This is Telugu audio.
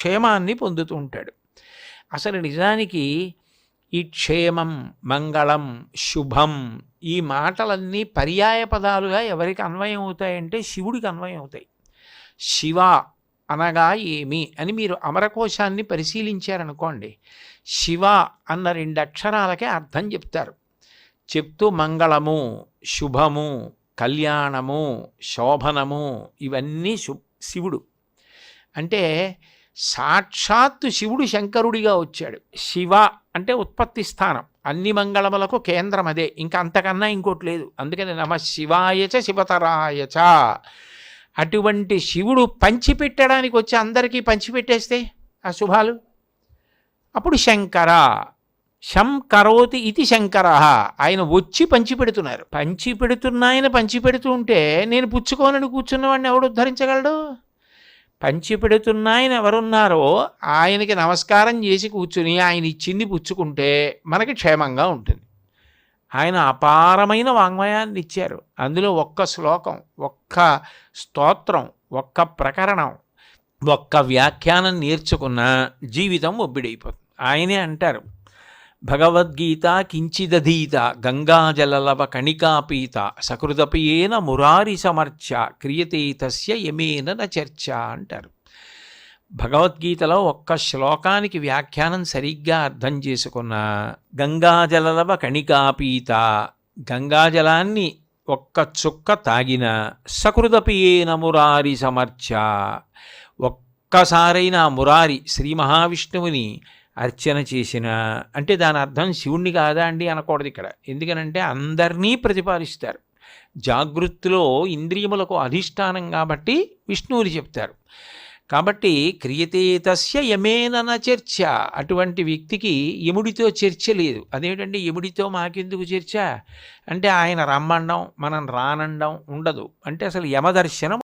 క్షేమాన్ని పొందుతూ ఉంటాడు. అసలు నిజానికి ఈ క్షేమం, మంగళం, శుభం ఈ మాటలన్నీ పర్యాయ పదాలుగా ఎవరికి అన్వయం అవుతాయంటే శివుడికి అన్వయం అవుతాయి. శివ అనగా ఏమి అని మీరు అమరకోశాన్ని పరిశీలించారనుకోండి, శివ అన్న 2 అక్షరాలకే అర్థం చెప్తారు. చెప్తూ మంగళము, శుభము, కళ్యాణము, శోభనము ఇవన్నీ శివుడు. అంటే సాక్షాత్తు శివుడు శంకరుడిగా వచ్చాడు. శివ అంటే ఉత్పత్తి స్థానం, అన్ని మంగళములకు కేంద్రం అదే, ఇంకా అంతకన్నా ఇంకోటి లేదు. అందుకని నమ శివాయచ శివతరాయచ. అటువంటి శివుడు పంచిపెట్టడానికి వచ్చి అందరికీ పంచిపెట్టేస్తే ఆ శుభాలు, అప్పుడు శంకర, శం కరోతి ఇది శంకర. ఆయన వచ్చి పంచిపెడుతున్నారు. ఆయన పంచిపెడుతూ ఉంటే నేను పుచ్చుకోనని కూర్చున్నవాడిని ఎవడు ఉద్ధరించగలడు? పంచిపెడుతున్నాయని ఎవరున్నారో ఆయనకి నమస్కారం చేసి కూర్చుని ఆయన ఇచ్చింది పుచ్చుకుంటే మనకి క్షేమంగా ఉంటుంది. ఆయన అపారమైన వాంగ్మయాన్ని ఇచ్చారు. అందులో ఒక్క శ్లోకం, ఒక్క స్తోత్రం, ఒక్క ప్రకరణం, ఒక్క వ్యాఖ్యానం నేర్చుకున్న జీవితం ఒబ్బిడైపోతుంది. ఆయనే అంటారు, భగవద్గీత కించిదధీత గంగాజలలవ కణికాపీత సకృదపియేన మురారి సమర్చ క్రియతే తస్య యమేన న చర్చ అంటారు. భగవద్గీతలో ఒక్క శ్లోకానికి వ్యాఖ్యానం సరిగ్గా అర్థం చేసుకున్న గంగాజలలవ కణికాపీత, గంగాజలాన్ని ఒక్క చుక్క తాగిన, సకృదపియేన మురారి సమర్చ, ఒక్కసారైనా మురారి శ్రీ మహావిష్ణువుని అర్చన చేసిన, అంటే దాని అర్థం శివుణ్ణి కాదా అండి అనకూడదు ఇక్కడ. ఎందుకనంటే అందరినీ ప్రతిపాదిస్తారు. జాగృతిలో ఇంద్రియములకు అధిష్టానం కాబట్టి విష్ణువుని చెప్తారు. కాబట్టి క్రియతే తస్య యమేన న చర్చ. అటువంటి వ్యక్తికి యముడితో చర్చ లేదు. అదేమిటంటే యముడితో మాకెందుకు చర్చ అంటే ఆయన రమ్మండం మనం రానండం ఉండదు. అంటే అసలు యమదర్శనం